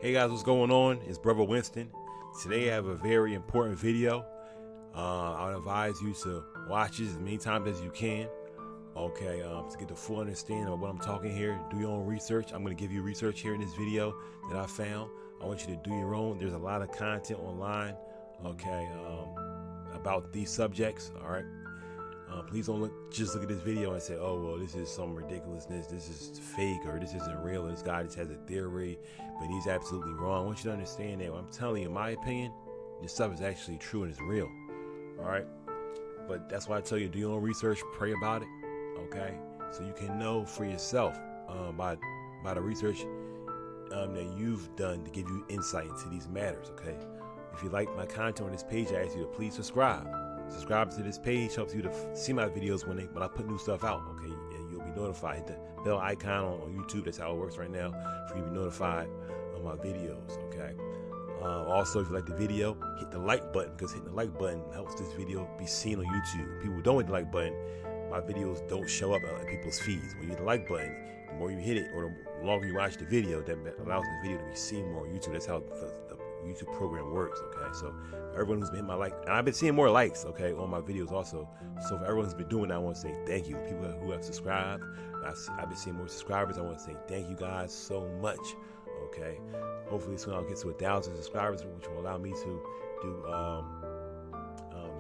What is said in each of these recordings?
Hey guys, what's going on? It's Brother Winston. Today I have a very important video. I would advise you to watch this as many times as you can. Okay, to get the full understanding of what I'm talking here. Do your own research. I'm going to give you research here in this video that I found. I want you to do your own. There's a lot of content online, okay, about these subjects. All right. Please don't just look at this video and say, oh, well, this is some ridiculousness. This is fake, or this isn't real. This guy just has a theory, but he's absolutely wrong. I want you to understand that. I'm telling you, in my opinion, this stuff is actually true and it's real. All right. But that's why I tell you, do your own research, pray about it. Okay. So you can know for yourself by the research that you've done to give you insight into these matters. Okay. If you like my content on this page, I ask you to please subscribe. Subscribe to this page helps you to see my videos when I put new stuff out, okay? And you'll be notified. Hit the bell icon on YouTube. That's how it works right now for you to be notified of my videos, okay? Also, if you like the video, hit the like button, because hitting the like button helps this video be seen on YouTube. People who don't hit the like button, my videos don't show up on people's feeds. When you hit the like button, the more you hit it, or the longer you watch the video, that allows the video to be seen more on YouTube. That's how the YouTube program works, okay? So for everyone who's been hitting my like, and I've been seeing more likes, okay, on my videos also. So for everyone who's been doing that, I want to say thank you. People who have subscribed, I've been seeing more subscribers. I want to say thank you guys so much, okay? Hopefully soon I'll get to 1,000 subscribers, which will allow me to do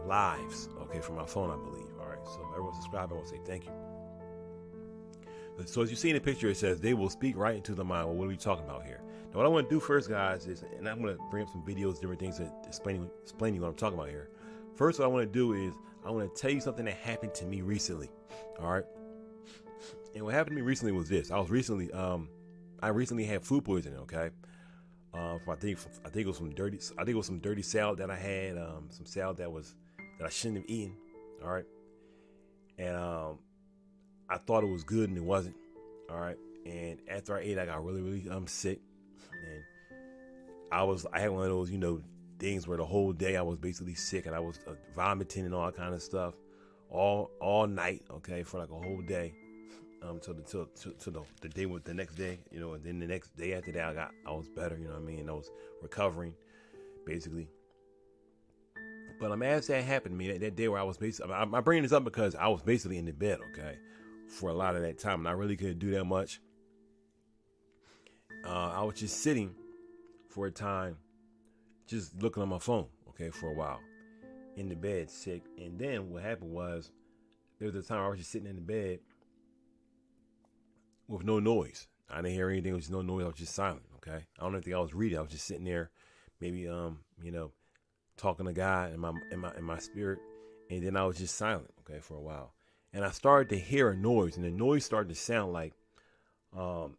lives, okay, from my phone, I believe. All right, so everyone subscribe, I want to say thank you. So as you see in the picture, it says they will speak right into the mind. Well, what are we talking about here? Now, what I want to do first, guys, is, and I'm going to bring up some videos, different things that explain what I'm talking about here. First, what I want to do is I want to tell you something that happened to me recently. All right. And what happened to me recently was this. I recently had food poisoning. Okay. I think it was some dirty salad that I had. Some salad that I shouldn't have eaten. All right. And I thought it was good and it wasn't. All right. And after I ate, I got really, really sick. And I had one of those, things where the whole day I was basically sick, and I was vomiting and all that kind of stuff all night, okay, for like a whole day, till the day with the next day, and then the next day after that I was better, you know what I mean? I was recovering, basically. But as that happened to me, that day where I was basically, I'm bringing this up because I was basically in the bed, okay, for a lot of that time, and I really couldn't do that much. I was just sitting for a time, just looking on my phone, okay, for a while, in the bed, sick. And then what happened was, there was a time I was just sitting in the bed with no noise. I didn't hear anything. There was no noise. I was just silent, okay? I don't think I was reading. I was just sitting there, maybe, talking to God in my spirit. And then I was just silent, okay, for a while. And I started to hear a noise, and the noise started to sound like a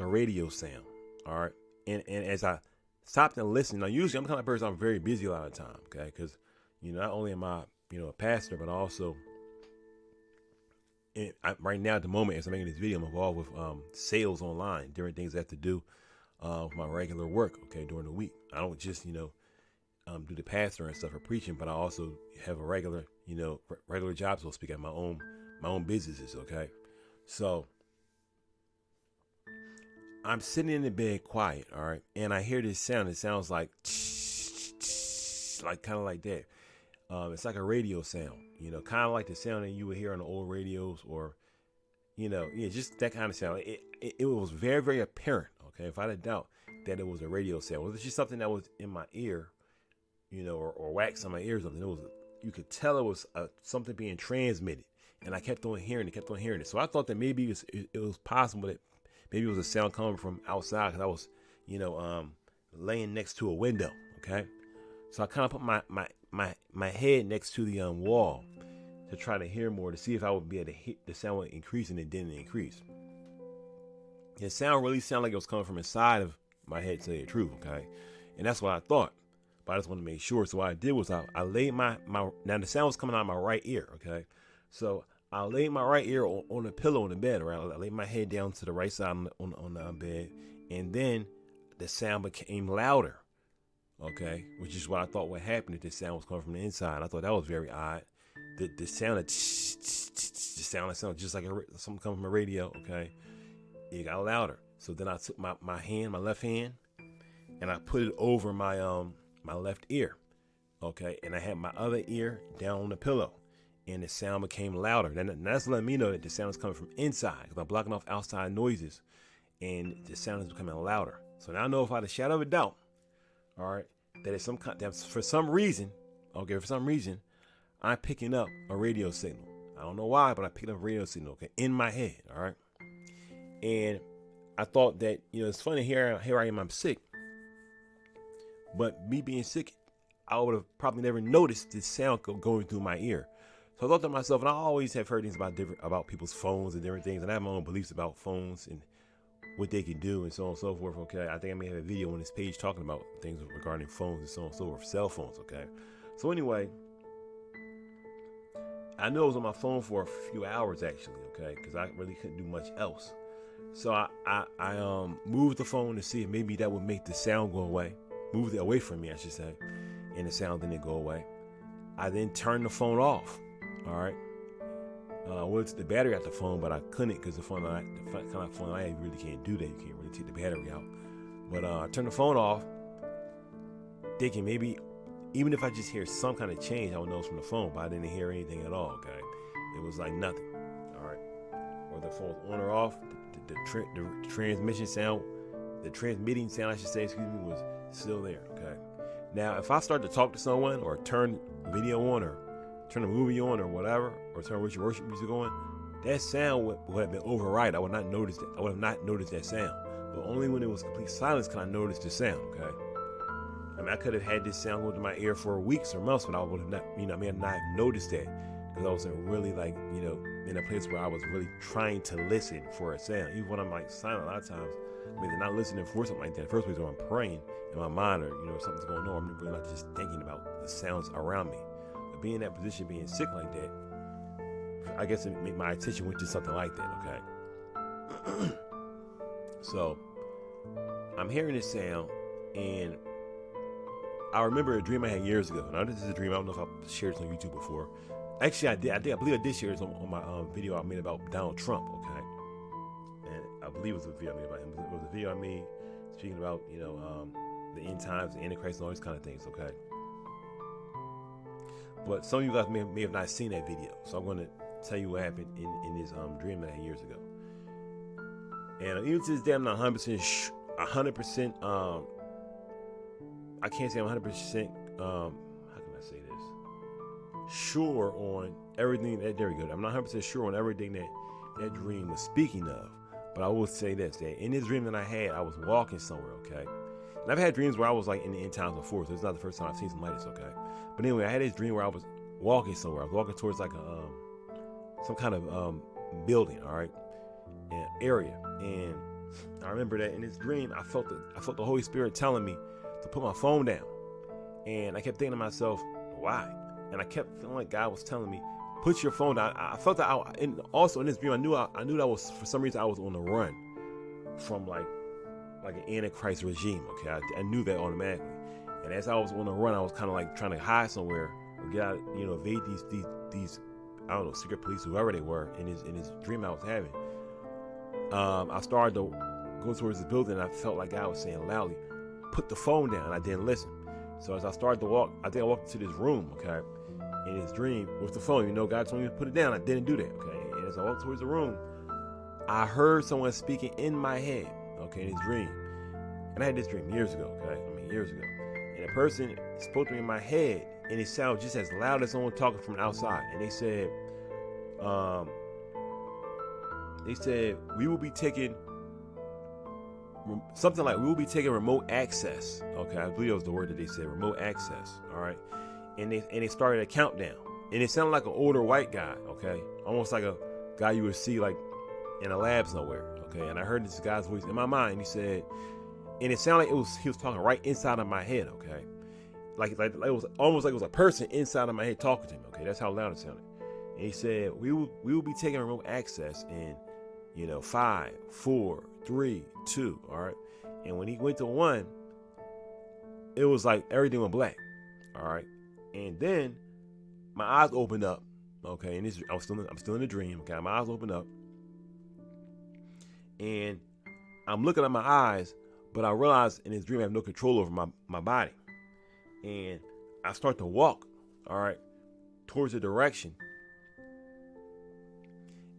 radio sound. All right. And as I stopped and listened, now usually I'm the kind of person, I'm very busy a lot of the time. Okay. Cause not only am I, a pastor, but also right now at the moment, as I'm making this video, I'm involved with sales online, different things I have to do with my regular work. Okay. During the week, I don't just, do the pastor and stuff for preaching, but I also have a regular job, so to speak, at my own businesses. Okay. So I'm sitting in the bed quiet, all right, and I hear this sound. It sounds like kind of like that. It's like a radio sound, kind of like the sound that you would hear on the old radios, or, just that kind of sound. It was very, very apparent, okay, if I had a doubt, that it was a radio sound. It was just something that was in my ear, or wax on my ear or something. You could tell it was something being transmitted, and I kept on hearing it. So I thought that maybe it was possible that maybe it was a sound coming from outside, because I was, laying next to a window. Okay. So I kind of put my head next to the wall to try to hear more, to see if I would be able to hit the sound would increase, and it didn't increase. The sound really sounded like it was coming from inside of my head, to tell you the truth. Okay. And that's what I thought, but I just wanted to make sure. So what I did was I laid my now the sound was coming out of my right ear. Okay. So I laid my right ear on the pillow in the bed, right? I laid my head down to the right side on the bed, and then the sound became louder, okay? Which is what I thought would happen if the sound was coming from the inside. I thought that was very odd. The sound sounded just like something coming from a radio, okay? It got louder. So then I took my left hand, and I put it over my left ear, okay, and I had my other ear down on the pillow, and the sound became louder. And that's letting me know that the sound is coming from inside, because I'm blocking off outside noises, and the sound is becoming louder. So now I know, without a shadow of a doubt, all right, that it's for some reason, I'm picking up a radio signal. I don't know why, but I picked up a radio signal, okay, in my head, all right. And I thought that, it's funny, here I am, I'm sick. But me being sick, I would have probably never noticed this sound going through my ear. So I thought to myself, and I always have heard things about people's phones and different things, and I have my own beliefs about phones and what they can do and so on and so forth, okay? I think I may have a video on this page talking about things regarding phones and so on and so forth, cell phones, okay? So anyway, I knew I was on my phone for a few hours, actually, okay? Because I really couldn't do much else. So I moved the phone to see if maybe that would make the sound go away. Moved it away from me, I should say. And the sound didn't go away. I then turned the phone off, all right? I went to the battery out the phone, but I couldn't, because the kind of phone I have really can't do that. You can't really take the battery out. But I turned the phone off, thinking maybe even if I just hear some kind of change, I would know it's from the phone, but I didn't hear anything at all, okay? It was like nothing, all right? Or the phone was on or off, the transmission sound, the transmitting sound, I should say, was still there, okay? Now, if I start to talk to someone, or turn the video on, or turn the movie on, or whatever, or turn worship music on, that sound would have been override. I would not notice that. I would have not noticed that sound. But only when it was complete silence can I notice the sound, okay? I mean, I could have had this sound go to my ear for weeks or months, but I would have not, I may have not noticed that, because I was really in a place where I was really trying to listen for a sound. Even when I'm silent, a lot of times, I'm not listening for something like that in the first place, or I'm praying in my mind, or something's going on. I'm really not just thinking about the sounds around me. But being in that position, being sick like that, I guess my attention went to something like that, okay? So I'm hearing this sound, and I remember a dream I had years ago. Now, this is a dream. I don't know if I've shared this on YouTube before. Actually, I believe I did share this on my video I made about Donald Trump, okay? And I believe it was a video I made about him. It was a video I made speaking about, the end times, the Antichrist, and all these kind of things, okay? But some of you guys may have not seen that video, so I'm going to tell you what happened in this dream that I had years ago. And even to this day, I'm not 100%, I can't say I'm 100%, how can I say this? Sure on everything there we go. I'm not 100% sure on everything that dream was speaking of. But I will say this, that in this dream that I had, I was walking somewhere, okay? And I've had dreams where I was in the end times before, so it's not the first time I've seen something like this, okay? But anyway, I had this dream where I was walking somewhere. I was walking towards some kind of building, all right, area. And I remember that in this dream, I felt the Holy Spirit telling me to put my phone down. And I kept thinking to myself, why? And I kept feeling like God was telling me, put your phone down. I felt that and also in this dream, I knew that I was, for some reason, I was on the run from like an Antichrist regime, okay? I knew that automatically. And as I was on the run, I was kind of trying to hide somewhere or get out, evade these I don't know, secret police, whoever they were, in this dream I was having. I started to go towards the building, and I felt like God was saying loudly, put the phone down. I didn't listen. So as I started to walk, I think I walked into this room, okay, in this dream with the phone. God told me to put it down. I didn't do that, okay. And as I walked towards the room, I heard someone speaking in my head, okay, in this dream. And I had this dream years ago, okay, years ago. And a person spoke to me in my head, and it sounded just as loud as someone talking from outside. And they said, we will be taking something like, we will be taking remote access. Okay, I believe that was the word that they said, remote access. All right, and they started a countdown, and it sounded like an older white guy. Okay, almost like a guy you would see in a lab somewhere. Okay, and I heard this guy's voice in my mind. He said, and it sounded like he was talking right inside of my head. Okay, like it was almost like it was a person inside of my head talking to me. Okay, that's how loud it sounded. And he said, we will be taking remote access in 5, 4, 3, 2, all right? And when he went to 1, it was like everything went black, all right? And then my eyes opened up, okay? And I'm still in a dream, okay? My eyes opened up, and I'm looking at my eyes, But I realized in this dream I have no control over my body. And I start to walk, all right, towards the direction.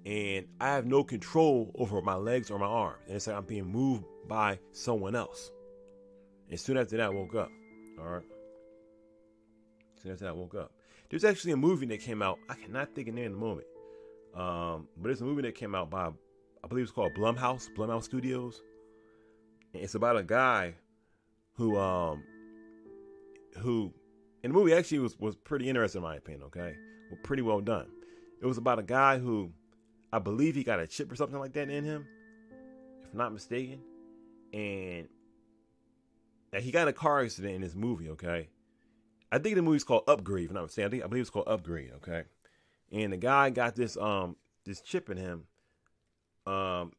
And I have no control over my legs or my arms. And it's like I'm being moved by someone else. And soon after that, I woke up. All right. Soon after that, I woke up. There's actually a movie that came out. I cannot think of the name in the moment. But it's a movie that came out by, I believe it's called Blumhouse Studios. And it's about a guy who in the movie actually was pretty interesting in my opinion, okay? Well, pretty well done. It was about a guy who, I believe he got a chip or something like that in him, if I'm not mistaken. And he got in a car accident in this movie, okay? I think the movie's called Upgrade, if I'm not mistaken. I believe it's called Upgrade, okay? And the guy got this chip in him, and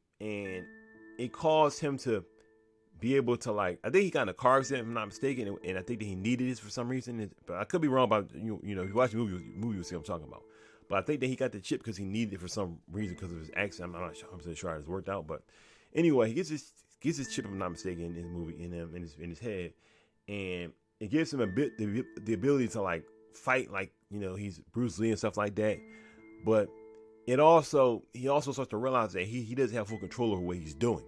it caused him to be able to, like, I think he got in a car accident, if I'm not mistaken, and I think that he needed this for some reason. But I could be wrong about, if you watch the movie, you'll see what I'm talking about. But I think that he got the chip because he needed it for some reason because of his accident. I'm not sure, I'm sure how it's worked out. But anyway, he gets this chip, if I'm not mistaken, in his movie, in his head, and it gives him the ability to, like, fight, like, he's Bruce Lee and stuff like that. But he also starts to realize that he doesn't have full control over what he's doing.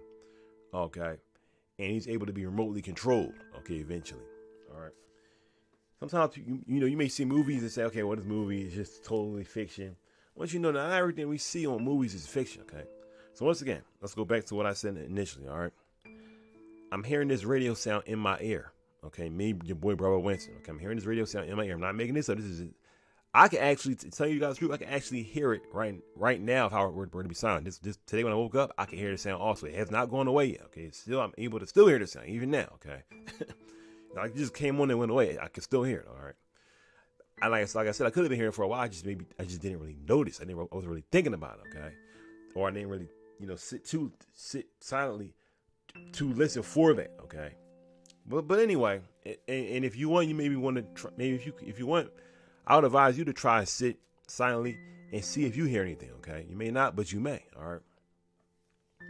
Okay. And he's able to be remotely controlled. Okay, eventually. All right. Sometimes you may see movies and say, okay, well, this movie is just totally fiction. Once you know, not everything we see on movies is fiction. Okay. So once again, let's go back to what I said initially. All right. I'm hearing this radio sound in my ear. Okay, me, your boy, brother Winston. Okay, I'm hearing this radio sound in my ear. I'm not making this up. I can actually tell you guys the truth. I can actually hear it right now. If we're to be silent. This today when I woke up, I can hear the sound also. It has not gone away yet. Okay, I'm able to still hear the sound even now. Okay, like it just came on and went away. I can still hear it. All right. Like I said, I could have been hearing it for a while. I just didn't really notice. I wasn't really thinking about it. Okay, or I didn't really sit silently to listen for that. Okay. But anyway, and if you want, you maybe want to try, if you want, I would advise you to try and sit silently and see if you hear anything. Okay, you may not, but you may. All right.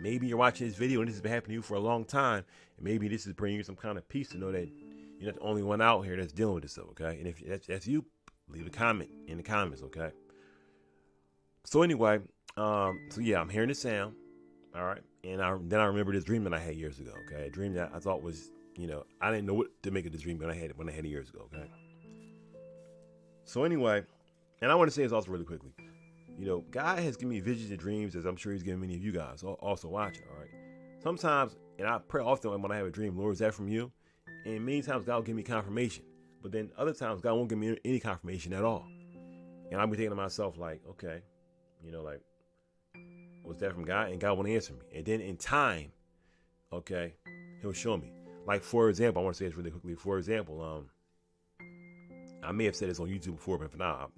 Maybe you're watching this video and this has been happening to you for a long time, and maybe this is bringing you some kind of peace to know that you're not the only one out here that's dealing with this stuff. Okay, and if that's you, leave a comment in the comments. Okay. So anyway, so yeah, I'm hearing the sound. All right, and then I remember this dream that I had years ago. Okay, a dream that I thought was. I didn't know what to make of this dream when I had it years ago. Okay. So anyway, and I want to say this also really quickly. God has given me visions and dreams, as I'm sure He's given many of you guys also watching. All right. Sometimes, and I pray often when I have a dream, Lord, is that from you? And many times God will give me confirmation, but then other times God won't give me any confirmation at all. And I'll be thinking to myself like, okay, like, was that from God? And God won't answer me. And then in time, okay, He'll show me. Like, for example, I want to say this really quickly. For example, I may have said this on YouTube before, but for now,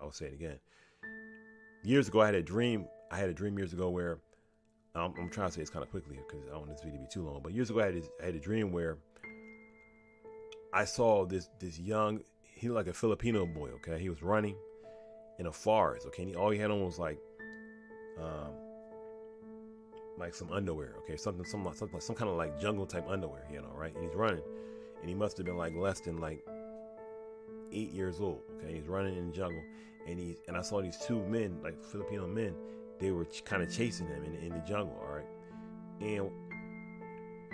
I'll say it again. Years ago, I had a dream years ago where, I'm trying to say this kind of quickly because I don't want this video to be too long. But years ago, I had a dream where I saw this young, he looked like a Filipino boy. Okay, he was running in a forest. Okay, and all he had on was like some underwear, okay, some kind of like jungle type underwear, right? And he's running, and he must have been like less than like 8 years old, okay? He's running in the jungle, and I saw these two men, like Filipino men, they were kind of chasing him in the jungle, all right? And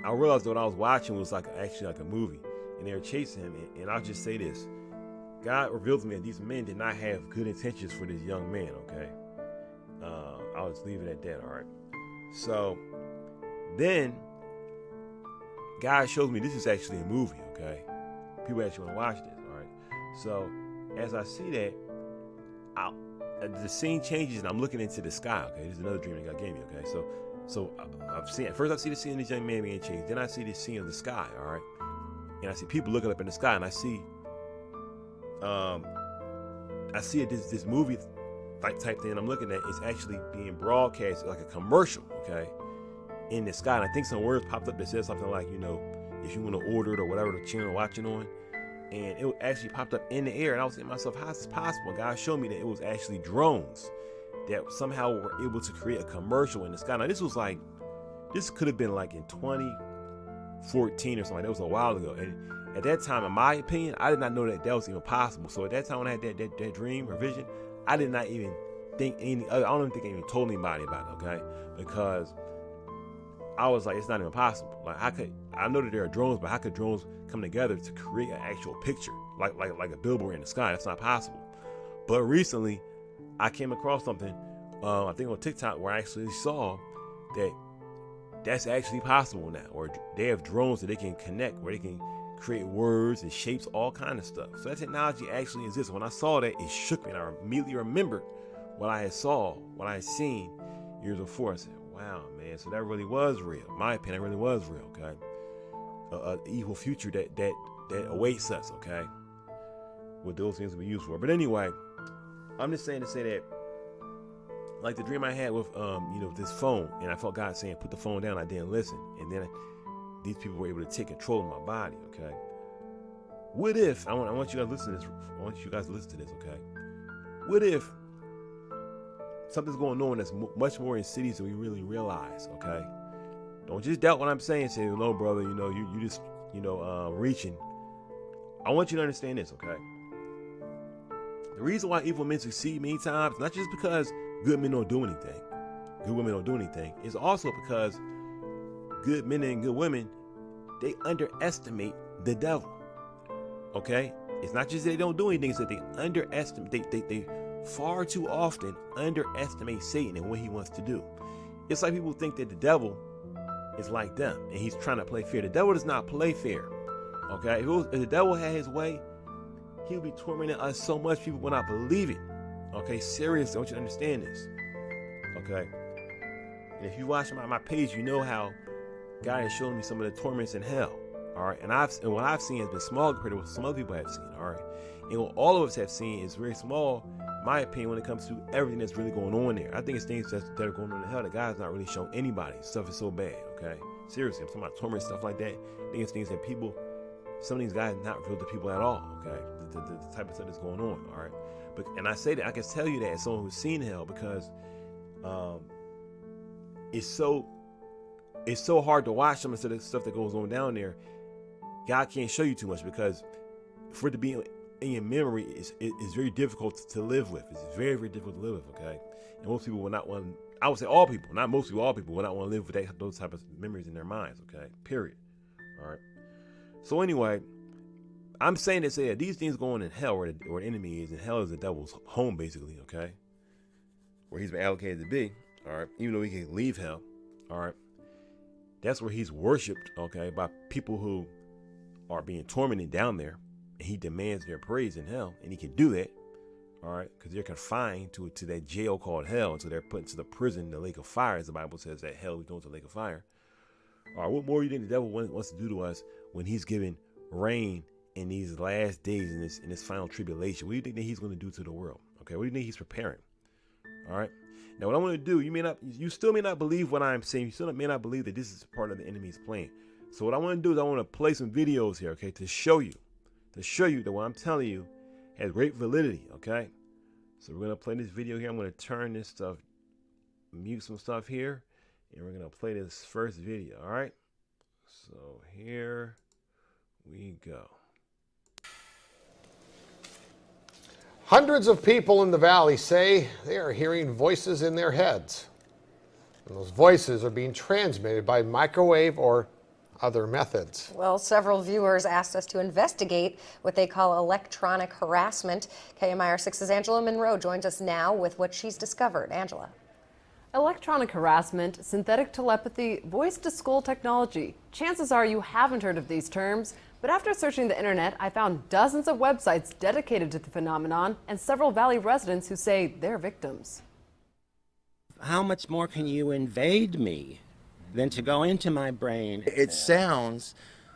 I realized that what I was watching was actually like a movie, and they were chasing him, and I'll just say this: God revealed to me that these men did not have good intentions for this young man, okay? I'll just leave it at that, all right? So then God shows me this is actually a movie, okay? People actually want to watch this, all right? So as I see that, the scene changes and I'm looking into the sky, okay? This is another dream that God gave me, okay? So I see the scene of this young man being chased. Then I see the scene of the sky, all right? And I see people looking up in the sky, and I see this movie type thing I'm looking at is actually being broadcast like a commercial, okay, in the sky. And I think some words popped up that said something like, if you want to order it or whatever the channel watching on, and it actually popped up in the air. And I was thinking to myself, how is this possible? God showed me that it was actually drones that somehow were able to create a commercial in the sky. Now this could have been like in 14 or something. That was a while ago. And at that time, in my opinion, I did not know that was even possible. So at that time when I had that dream or vision, I did not even think I don't even think I even told anybody about it, okay? Because I was like, it's not even possible. Like, I know that there are drones, but how could drones come together to create an actual picture? Like a billboard in the sky? That's not possible. But recently, I came across something, I think on TikTok, where I actually saw that that's actually possible now. Or they have drones that they can connect, where they can create words and shapes, all kind of stuff. So that technology actually exists. When I saw that, it shook me, and I immediately remembered what I had seen years before. I said, wow, man, so that really was real. In my opinion, it really was real, okay? An evil future that awaits us, okay? What those things will be used for. But anyway, I'm just saying to say that, like the dream I had with, this phone, and I felt God saying, put the phone down. I didn't listen. And then these people were able to take control of my body, okay? What if, I want you guys to listen to this. I want you guys to listen to this, okay? What if something's going on that's much more insidious than we really realize, okay? Don't just doubt what I'm saying. Say, no, brother, you just, reaching. I want you to understand this, okay? The reason why evil men succeed many times, not just because good men don't do anything, good women don't do anything, is also because good men and good women, they underestimate the devil, okay? It's not just that they don't do anything, it's that they underestimate, they far too often underestimate Satan and what he wants to do. It's like people think that the devil is like them and he's trying to play fair. The devil does not play fair, okay? If the devil had his way, he would be tormenting us so much people would not believe it. Okay, seriously, I want you to understand this. Okay, and if you watch my page, you know how God has shown me some of the torments in hell. All right, and what I've seen has been small compared to what some other people have seen. All right, and what all of us have seen is very small, in my opinion, when it comes to everything that's really going on there. I think it's things that are going on in hell that God's not really shown anybody. Stuff is so bad. Okay, seriously, I'm talking about torment, stuff like that. I think it's things that people, some of these guys not revealed to people at all. Okay, the type of stuff that's going on. All right. And I say that, I can tell you that as someone who's seen hell, because it's so hard to watch some of the stuff that goes on down there. God can't show you too much, because for it to be in your memory, it's very difficult to live with. It's very, very difficult to live with, okay? And most people will not want, I would say all people, not most people, all people will not want to live with those type of memories in their minds, okay? Period. All right. So anyway, I'm saying to say that these things going in hell, where the enemy is, and hell is the devil's home, basically, okay? Where he's been allocated to be, all right? Even though he can leave hell, all right? That's where he's worshipped, okay, by people who are being tormented down there, and he demands their praise in hell, and he can do that, all right? Because they're confined to that jail called hell, and so they're put into the prison, the lake of fire, as the Bible says that hell is known as the lake of fire. All right, what more do you think the devil wants to do to us when he's giving rain in these last days, in this final tribulation? What do you think that he's going to do to the world? Okay, what do you think he's preparing? All right. Now, what I want to do, you still may not believe what I'm saying. You still may not believe that this is part of the enemy's plan. So what I want to do is I want to play some videos here, okay, to show you that what I'm telling you has great validity. Okay. So we're gonna play this video here. I'm gonna turn this stuff, mute some stuff here, and we're gonna play this first video. All right. So here we go. Hundreds of people in the valley say they are hearing voices in their heads. And those voices are being transmitted by microwave or other methods. Well, several viewers asked us to investigate what they call electronic harassment. KMIR 6's Angela Monroe joins us now with what she's discovered. Angela. Electronic harassment, synthetic telepathy, voice-to-skull technology. Chances are you haven't heard of these terms, but after searching the internet, I found dozens of websites dedicated to the phenomenon and several Valley residents who say they're victims. How much more can you invade me than to go into my brain? It sounds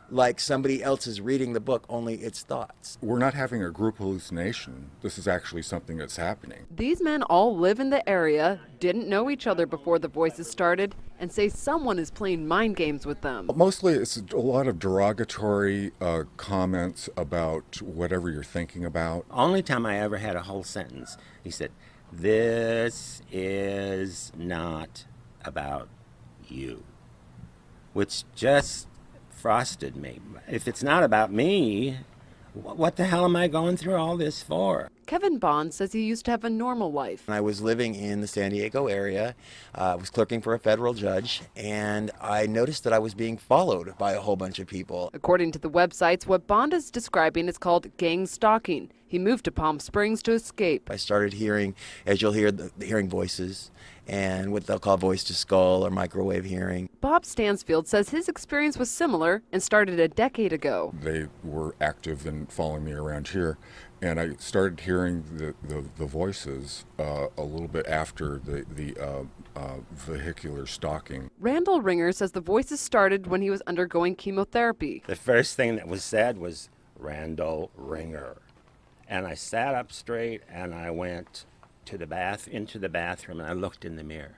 like somebody else is reading the book, only it's thoughts. We're not having a group hallucination. This is actually something that's happening. These men all live in the area, didn't know each other before the voices started, and say someone is playing mind games with them. Mostly it's a lot of derogatory comments about whatever you're thinking about. Only time I ever had a whole sentence, he said, "This is not about you," which just defrosted me. If it's not about me, what the hell am I going through all this for? Kevin Bond says he used to have a normal life. I was living in the San Diego area, was clerking for a federal judge, and I noticed that I was being followed by a whole bunch of people. According to the websites, what Bond is describing is called gang stalking. He moved to Palm Springs to escape. I started hearing, as you'll hear, hearing voices and what they'll call voice to skull or microwave hearing. Bob Stansfield says his experience was similar and started a decade ago. They were active in following me around here, and I started hearing the voices a little bit after the vehicular stalking. Randall Ringer says the voices started when he was undergoing chemotherapy. The first thing that was said was Randall Ringer. And I sat up straight and I went to into the bathroom, and I looked in the mirror,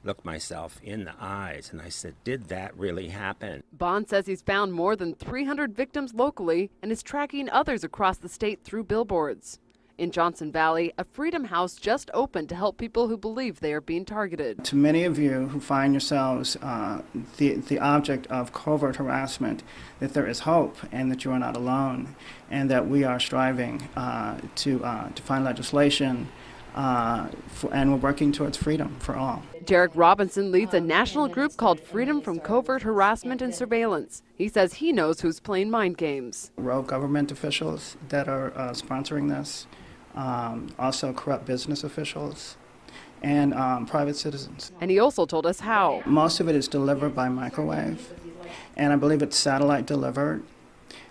looked myself in the eyes, and I said, did that really happen? Bond says he's found more than 300 victims locally and is tracking others across the state through billboards. In Johnson Valley, a Freedom House just opened to help people who believe they are being targeted. To many of you who find yourselves the object of covert harassment, that there is hope and that you are not alone, and that we are striving to find legislation and we're working towards freedom for all. Derek Robinson leads a national group called Freedom from Covert Harassment and Surveillance. He says he knows who's playing mind games. Rogue government officials that are sponsoring this, also corrupt business officials, and private citizens. And he also told us how. Most of it is delivered by microwave, and I believe it's satellite delivered,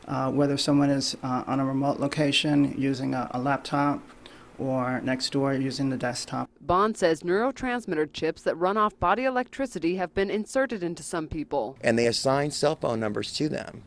whether someone is on a remote location using a laptop or next door using the desktop. Bond says neurotransmitter chips that run off body electricity have been inserted into some people. And they assign cell phone numbers to them.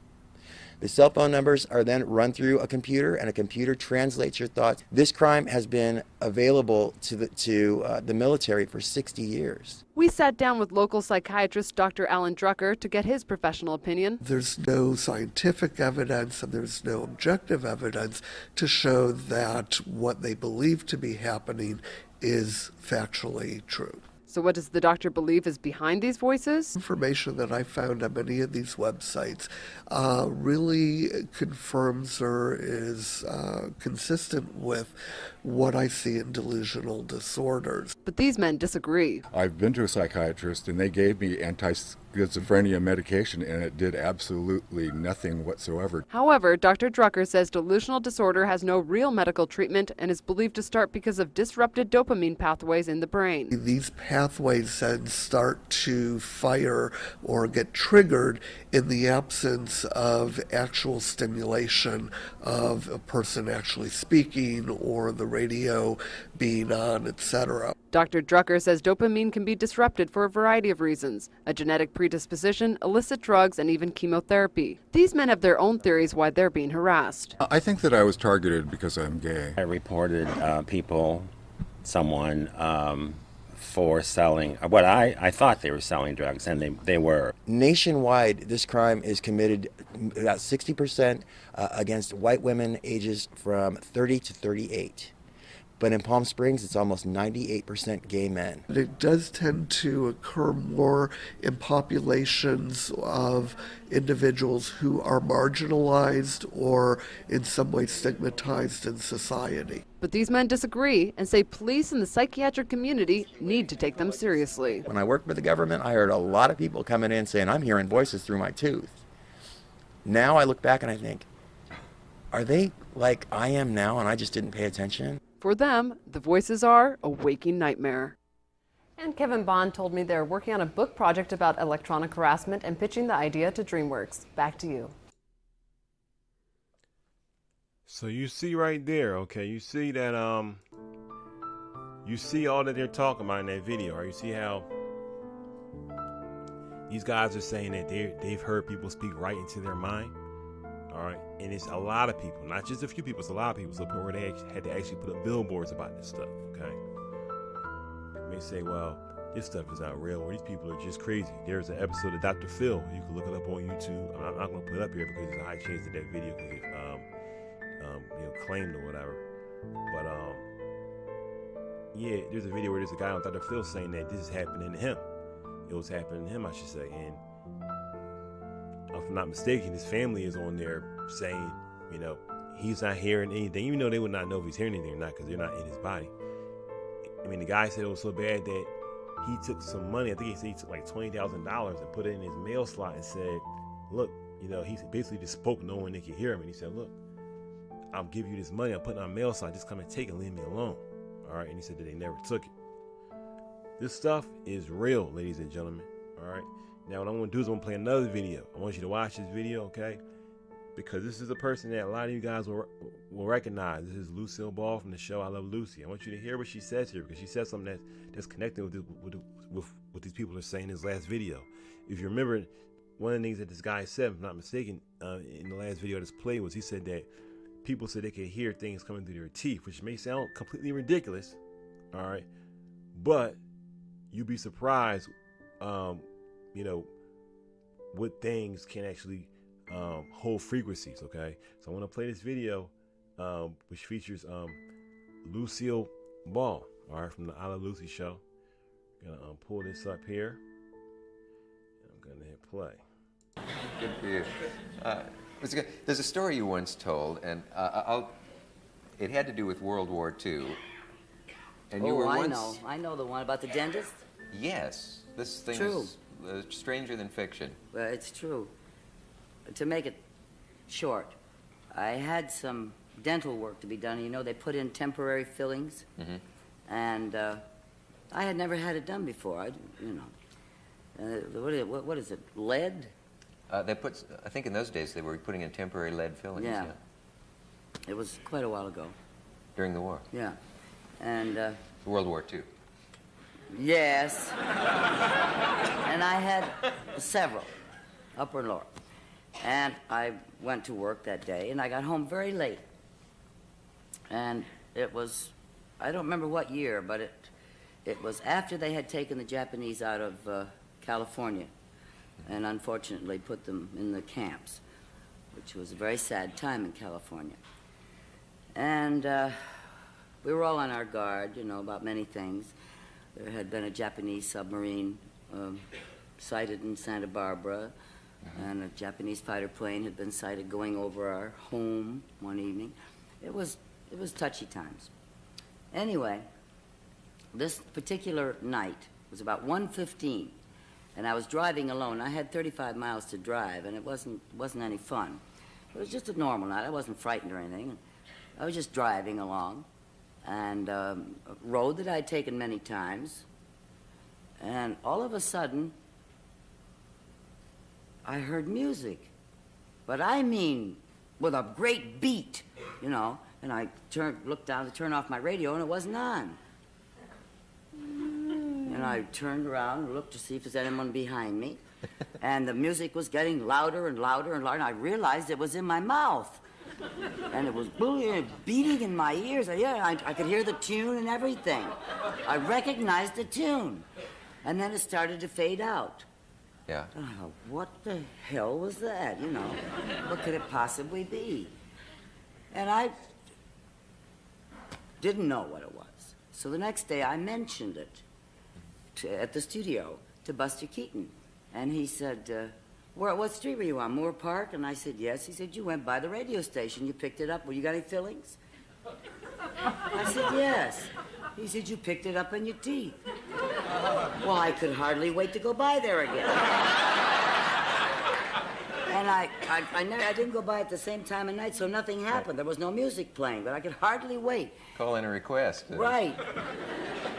The cell phone numbers are then run through a computer, and a computer translates your thoughts. This crime has been available to the military for 60 years. We sat down with local psychiatrist Dr. Alan Drucker to get his professional opinion. There's no scientific evidence and there's no objective evidence to show that what they believe to be happening is factually true. So what does the doctor believe is behind these voices? Information that I found on many of these websites really confirms or is consistent with what I see in delusional disorders. But these men disagree. I've been to a psychiatrist, and they gave me anti-schizophrenia medication, and it did absolutely nothing whatsoever. However, Dr. Drucker says delusional disorder has no real medical treatment and is believed to start because of disrupted dopamine pathways in the brain. These pathways then start to fire or get triggered in the absence of actual stimulation of a person actually speaking or the radio being on, etc. Dr. Drucker says dopamine can be disrupted for a variety of reasons: a genetic predisposition, illicit drugs, and even chemotherapy. These men have their own theories why they're being harassed. I think that I was targeted because I'm gay. I reported someone for selling what I thought they were selling drugs, and they were. Nationwide, this crime is committed about 60% against white women ages from 30 to 38. But in Palm Springs, it's almost 98% gay men. It does tend to occur more in populations of individuals who are marginalized or in some way stigmatized in society. But these men disagree and say police and the psychiatric community need to take them seriously. When I worked with the government, I heard a lot of people coming in saying, I'm hearing voices through my tooth. Now I look back and I think, are they like I am now and I just didn't pay attention? For them, the voices are a waking nightmare. And Kevin Bond told me they're working on a book project about electronic harassment and pitching the idea to DreamWorks. Back to you. So you see right there, okay, you see that you see all that they're talking about in that video, right? You see how these guys are saying that they've heard people speak right into their mind. All right, and it's a lot of people, not just a few people, it's a lot of people. So where they had to actually put up billboards about this stuff, okay? You may say, well, this stuff is not real, or these people are just crazy. There's an episode of Dr. Phil. You can look it up on YouTube. I'm not going to put it up here because there's a high chance that video could get claimed or whatever. But yeah, there's a video where there's a guy on Dr. Phil saying that this is happening to him. It was happening to him, I should say, and if I'm not mistaken, his family is on there saying, you know, he's not hearing anything, even though they would not know if he's hearing anything or not because they're not in his body. I mean, the guy said it was so bad that he took some money. I think he said he took like $20,000 and put it in his mail slot and said, look, you know, he basically just spoke knowing they could hear him. And he said, look, I'll give you this money. I'm putting it on mail slot. Just come and take it and leave me alone. All right. And he said that they never took it. This stuff is real, ladies and gentlemen. All right. Now, what I'm going to do is I'm going to play another video. I want you to watch this video, okay? Because this is a person that a lot of you guys will recognize. This is Lucille Ball from the show I Love Lucy. I want you to hear what she says here because she says something that's connected with what these people are saying in this last video. If you remember, one of the things that this guy said, if I'm not mistaken, in the last video I just played was he said that people said they could hear things coming through their teeth, which may sound completely ridiculous, all right? But you'd be surprised, you know, what things can actually hold frequencies, okay? So I want to play this video, which features Lucille Ball, all right, from the I Love Lucy show. I'm gonna pull this up here. I'm gonna hit play. Good for you. There's a story you once told, and it had to do with World War II. And you were once... I know the one about the dentist. Yes, this thing True. is stranger than fiction. Well, it's true. To make it short, I had some dental work to be done. You know, they put in temporary fillings, and I had never had it done before. What is it? Lead? They put. I think in those days they were putting in temporary lead fillings. Yeah. It was quite a while ago. During the war. Yeah, and World War II. yes, and I had several, upper and lower. And I went to work that day, and I got home very late. And it was, I don't remember what year, but it was after they had taken the Japanese out of California and unfortunately put them in the camps, which was a very sad time in California. And we were all on our guard, you know, about many things. There had been a Japanese submarine sighted in Santa Barbara, and a Japanese fighter plane had been sighted going over our home one evening. It was touchy times. Anyway, this particular night was about 1:15, and I was driving alone. I had 35 miles to drive, and it wasn't any fun. It was just a normal night. I wasn't frightened or anything. I was just driving along, and a road that I'd taken many times, and all of a sudden, I heard music, but I mean with a great beat, you know, and I looked down to turn off my radio, and it wasn't on. And I turned around and looked to see if there's anyone behind me, and the music was getting louder and louder and louder, and I realized it was in my mouth, and it was beating in my ears. I could hear the tune and everything. I recognized the tune, and then it started to fade out. Yeah. Oh, what the hell was that, you know? What could it possibly be? And I didn't know what it was. So the next day I mentioned it at the studio to Buster Keaton. And he said, what street were you on, Moore Park? And I said, yes. He said, you went by the radio station. You picked it up. Well, you got any fillings? I said, yes. He said, you picked it up in your teeth. Well, I could hardly wait to go by there again. And I didn't go by at the same time of night, so nothing happened. There was no music playing, but I could hardly wait. Call in a request. Right.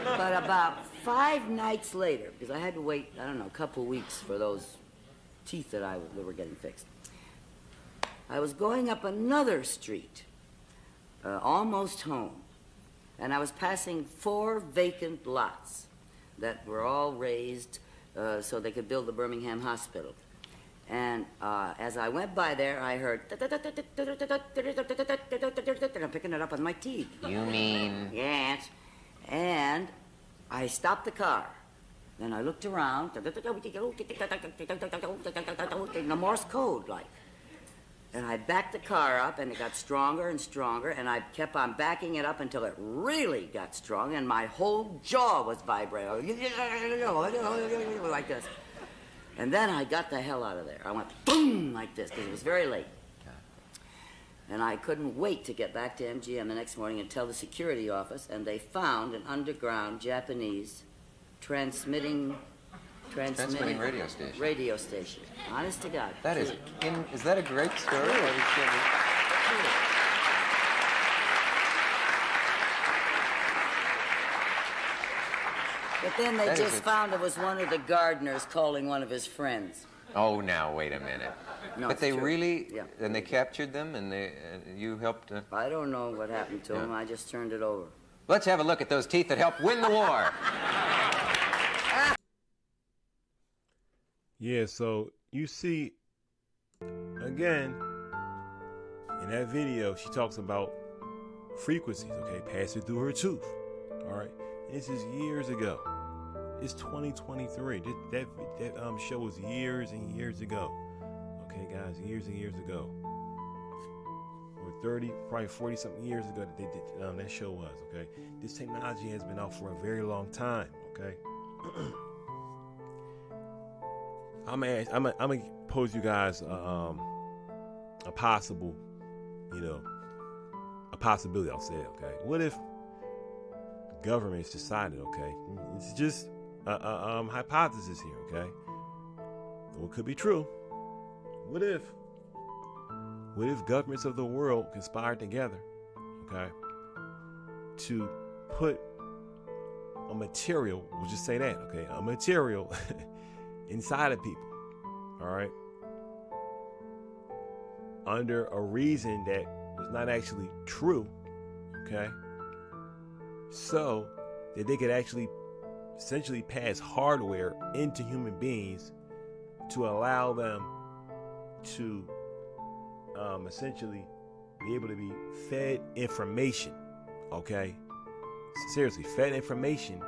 But about 5 nights later, because I had to wait, I don't know, a couple weeks for those teeth that were getting fixed, I was going up another street, almost home, and I was passing 4 vacant lots that were all raised so they could build the Birmingham Hospital. And as I went by there, I heard, and I'm picking it up on my teeth. You mean? Yes. And I stopped the car. Then I looked around, in the Morse code, like. And I backed the car up, and it got stronger and stronger, and I kept on backing it up until it really got strong, and my whole jaw was vibrating, like this. And then I got the hell out of there. I went boom like this because it was very late. And I couldn't wait to get back to MGM the next morning and tell the security office, and they found an underground Japanese transmitting radio station. Honest to God. That is that a great story? But then they just found it was one of the gardeners calling one of his friends. Oh, now, wait a minute. No, but they true. really, Yeah. and they captured them, and you helped... I don't know what happened to him. I just turned it over. Let's have a look at those teeth that helped win the war. Yeah, so you see, again, in that video, she talks about frequencies, okay, passing through her tooth, all right? This is years ago. It's 2023. That show was years and years ago. Okay, guys, years and years ago. Or 30, probably 40 something years ago that show was, okay? This technology has been out for a very long time, okay? I'm gonna pose you guys a possible, a possibility, I'll say it, okay? What if governments decided, okay, it's just a hypothesis here, okay? What could be true? What if governments of the world conspired together, okay, to put a material, we'll just say that, okay, a material inside of people, all right, under a reason that was not actually true, okay, so that they could actually essentially pass hardware into human beings to allow them to essentially be able to be fed information, okay? Seriously, fed information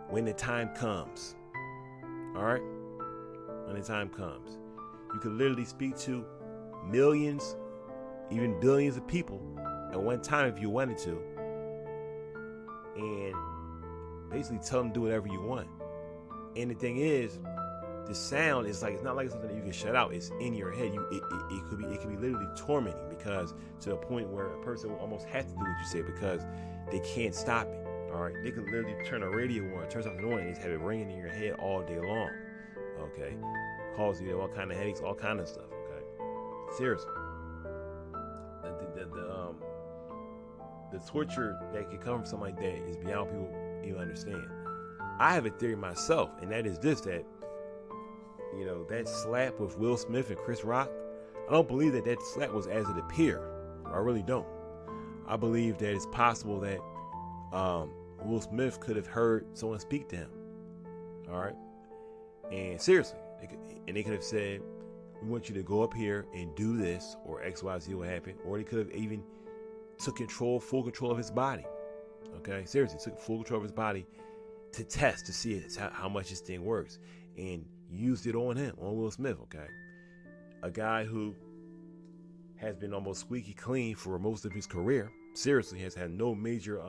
when the time comes, all right? When the time comes. You could literally speak to millions, even billions of people at one time if you wanted to, and basically tell them to do whatever you want. And the thing is, the sound is like, it's not like something that you can shut out. It's in your head. It could be literally tormenting, because to the point where a person will almost have to do what you say because they can't stop it. All right, they can literally turn a radio on, turn something on, and just have it ringing in your head all day long. Okay, cause you all kind of headaches, all kind of stuff. Okay, seriously, the torture that can come from something like that is beyond people even understand. I have a theory myself, and that is this: that that slap with Will Smith and Chris Rock, I don't believe that slap was as it appeared. I really don't. I believe that it's possible that Will Smith could have heard someone speak to him. All right, and seriously, they could have said, "We want you to go up here and do this," or X, Y, Z will happen. Or they could have even took full control of his body. Okay, seriously, took full control of his body to test to see how much this thing works, and used it on Will Smith. Okay, a guy who has been almost squeaky clean for most of his career. Seriously, has had no major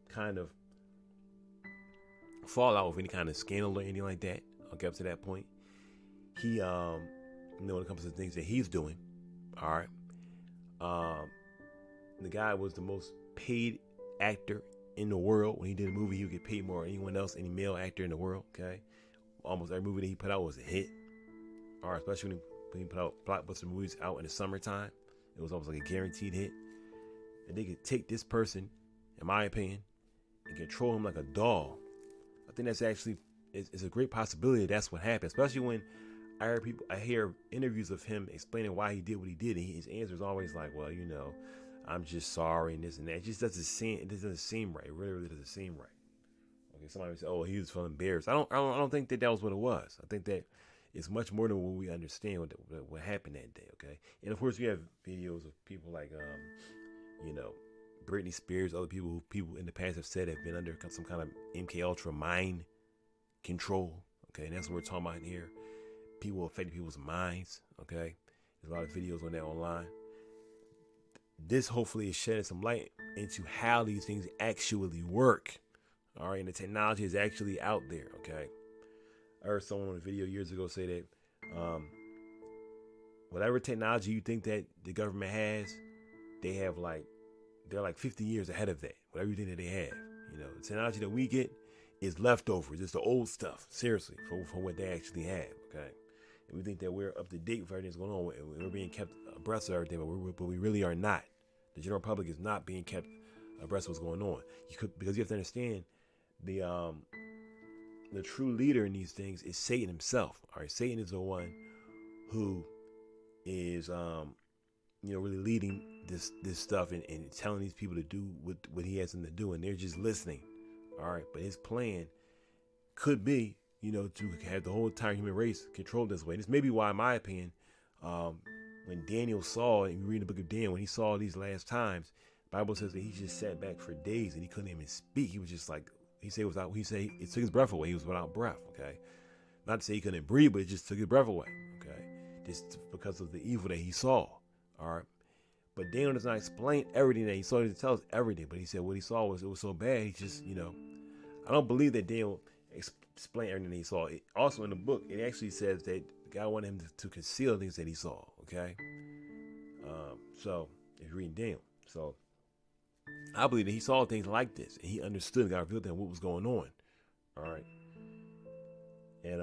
kind of fallout with any kind of scandal or anything like that. Okay, up to that point, he when it comes to things that he's doing, all right, the guy was the most paid actor in the world. When he did a movie, he would get paid more than anyone else, any male actor in the world. Okay, almost every movie that he put out was a hit. All right, especially when he put out blockbuster movies out in the summertime, it was almost like a guaranteed hit. And they could take this person, in my opinion, and control him like a doll. I think that's actually is a great possibility that's what happened. Especially when I hear interviews of him explaining why he did what he did, and his answer is always like, "Well, I'm just sorry," and this and that. It just doesn't seem right. It really doesn't seem right. Okay, somebody would say, "Oh, he was feeling embarrassed." I don't think that was what it was. I think that it's much more than what we understand what happened that day. Okay, and of course we have videos of people like Britney Spears, other people who in the past have said have been under some kind of MK Ultra mind control. Okay, and that's what we're talking about in here. People affecting people's minds. Okay, there's a lot of videos on that online. This hopefully is shedding some light into how these things actually work. All right, and the technology is actually out there. Okay, I heard someone on a video years ago say that whatever technology you think that the government has, they're like 50 years ahead of that. Whatever you think that they have, the technology that we get is leftovers. It's the old stuff, seriously, for what they actually have. Okay, and we think that we're up to date with everything that's going on. We're being kept abreast of everything, but we really are not. The general public is not being kept abreast of what's going on. Because you have to understand the true leader in these things is Satan himself. All right, Satan is the one who is really leading this stuff and telling these people to do what he has them to do, and they're just listening. All right, but his plan could be, to have the whole entire human race controlled this way. And this may be why, in my opinion, when Daniel saw, and you read the book of Daniel, when he saw these last times, the Bible says that he just sat back for days and he couldn't even speak. He was just like, it took his breath away. He was without breath. Okay, not to say he couldn't breathe, but it just took his breath away. Okay, just because of the evil that he saw. All right. But Daniel does not explain everything that he saw. He doesn't tell us everything. But he said what he saw was, it was so bad. He just, I don't believe that Daniel explained everything that he saw. Also in the book, it actually says that God wanted him to conceal things that he saw. Okay. So if you're reading Daniel. So I believe that he saw things like this. And he understood, God revealed to him what was going on. All right. And,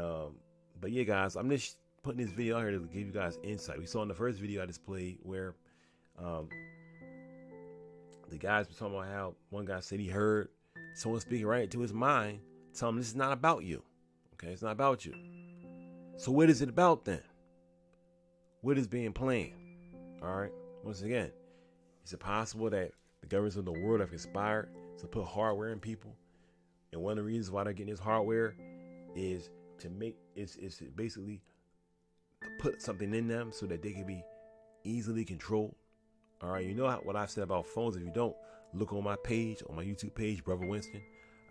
but yeah, guys, I'm just putting this video out here to give you guys insight. We saw in the first video I displayed where the guys were talking about how one guy said he heard someone speaking right into his mind, tell him this is not about you. Okay, it's not about you. So what is it about then? What is being planned? All right. Once again, is it possible that the governments of the world have conspired to put hardware in people? And one of the reasons why they're getting this hardware is to basically to put something in them so that they can be easily controlled. All right, what I've said about phones. If you don't, look on my page, on my YouTube page, Brother Winston.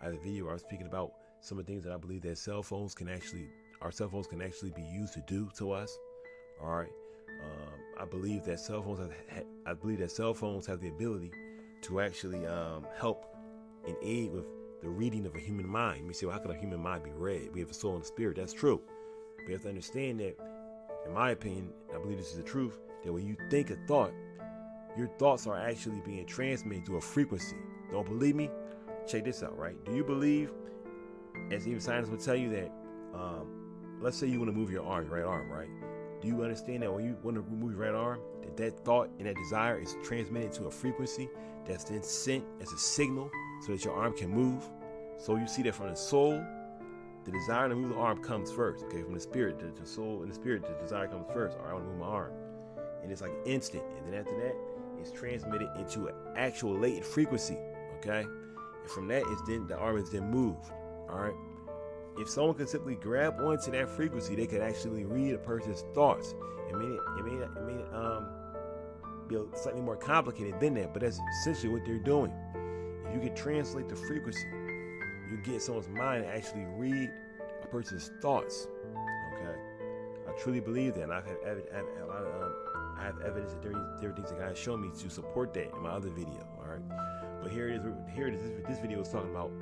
I have a video where I'm speaking about some of the things that I believe that our cell phones can actually be used to do to us. All right, I believe that cell phones have the ability to actually help and aid with the reading of a human mind. You may say, well, how could a human mind be read? We have a soul and a spirit. That's true. But you have to understand that, in my opinion, I believe this is the truth, that when you think a thought, your thoughts are actually being transmitted to a frequency. Don't believe me? Check this out, right? Do you believe, as even scientists will tell you, that let's say you want to move your right arm, right? Do you understand that when you want to move your right arm, that thought and that desire is transmitted to a frequency that's then sent as a signal so that your arm can move? So you see that from the soul, the desire to move the arm comes first. Okay, from the spirit, the soul and the spirit, the desire comes first. All right, I want to move my arm. And it's like instant. And then after that, it's transmitted into an actual latent frequency. Okay? And from that, the arm is then moved. All right? If someone could simply grab onto that frequency, they could actually read a person's thoughts. It may be slightly more complicated than that, but that's essentially what they're doing. If you could translate the frequency, you can get someone's mind to actually read a person's thoughts. Okay? I truly believe that, and I have evidence that there are things that God showed me to support that in my other video. All right, but here it is. This video is talking about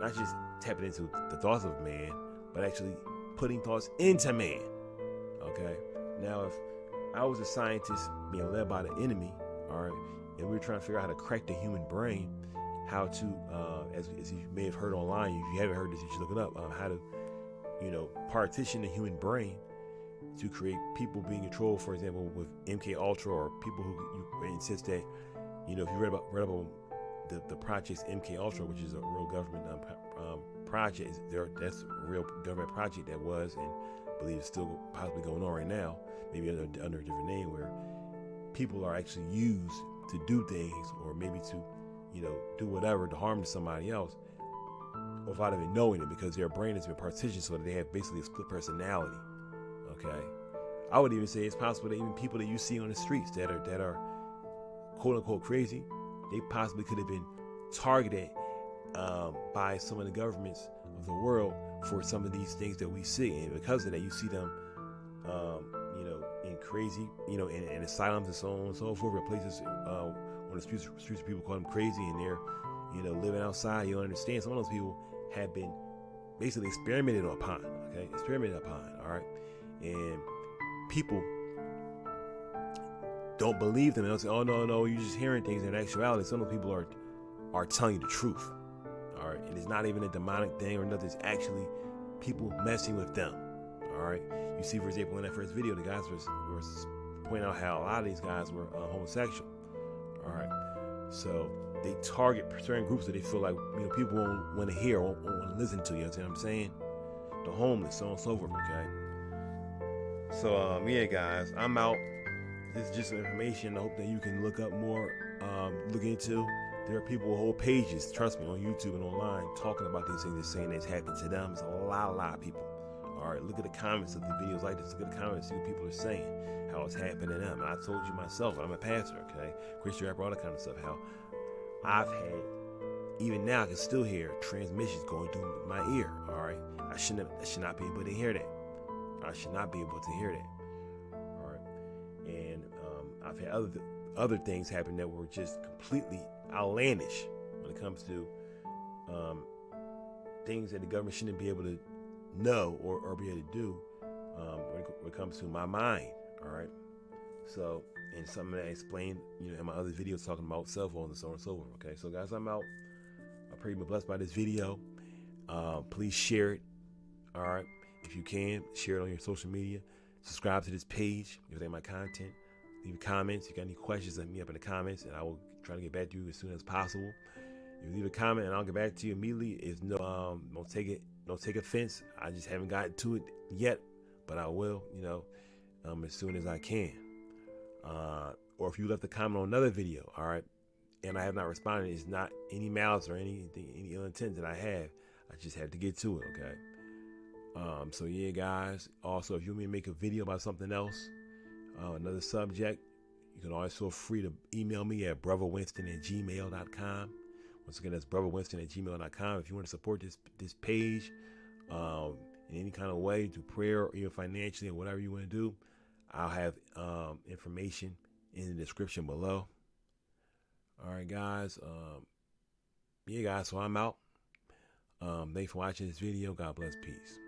not just tapping into the thoughts of man, but actually putting thoughts into man. Okay. Now, if I was a scientist being led by the enemy, all right, and we were trying to figure out how to crack the human brain, how to, as you may have heard online, if you haven't heard this, you should look it up. How to, partition the human brain to create people being controlled, for example, with MK Ultra, or people who you insist that, if you read about the project's MK Ultra, which is a real government project. That's a real government project that was, and I believe it's still possibly going on right now, maybe under a different name, where people are actually used to do things, or maybe to, do whatever to harm to somebody else without even knowing it, because their brain has been partitioned so that they have basically a split personality. Okay, I would even say it's possible that even people that you see on the streets that are quote unquote crazy, they possibly could have been targeted by some of the governments of the world for some of these things that we see, and because of that, you see them, in crazy, in asylums and so on and so forth, or places on the streets people call them crazy, and they're, living outside. You understand, some of those people have been basically experimented upon. okay? Experimented upon, all right? And people don't believe them. They'll say, oh, no, you're just hearing things. In actuality, some of the people are telling you the truth, all right? And it's not even a demonic thing or nothing. It's actually people messing with them, all right? You see, for example, in that first video, the guys were pointing out how a lot of these guys were homosexual, all right? So they target certain groups that they feel like, people won't want to hear, won't want to listen to. You know what I'm saying? The homeless, so on and so forth, okay? So, yeah, guys, I'm out. This is just some information I hope that you can look up more, look into. There are people with whole pages, trust me, on YouTube and online talking about these things and saying it's happened to them. It's a lot of people. All right, look at the comments of the videos like this. Look at the comments, see what people are saying, how it's happening to them. And I told you myself, I'm a pastor, okay? Christian rapper, all that kind of stuff, how I've had, even now I can still hear transmissions going through my ear, all right? I should not be able to hear that. I should not be able to hear that, all right? And I've had other things happen that were just completely outlandish when it comes to things that the government shouldn't be able to know or be able to do when it comes to my mind, all right? So, and something that I explained, in my other videos talking about cell phones and so on and so forth, okay? So, guys, I'm out. I pray you've been blessed by this video. Please share it, all right? If you can, share it on your social media. Subscribe to this page if you like my content. Leave comments. If you got any questions, let me up in the comments, and I will try to get back to you as soon as possible. If you leave a comment, and I'll get back to you immediately. If no, don't take offense. I just haven't gotten to it yet, but I will, as soon as I can. Or if you left a comment on another video, all right, and I have not responded, it's not any malice or any ill intent that I have. I just have to get to it, okay? So yeah, guys. Also, if you want me to make a video about something else, another subject, you can always feel free to email me at brotherwinston@gmail.com. Once again, that's brotherwinston@gmail.com. If you want to support this page in any kind of way, through prayer or even financially or whatever you want to do, I'll have information in the description below. All right, guys. Yeah, guys. So I'm out. Thanks for watching this video. God bless. Peace.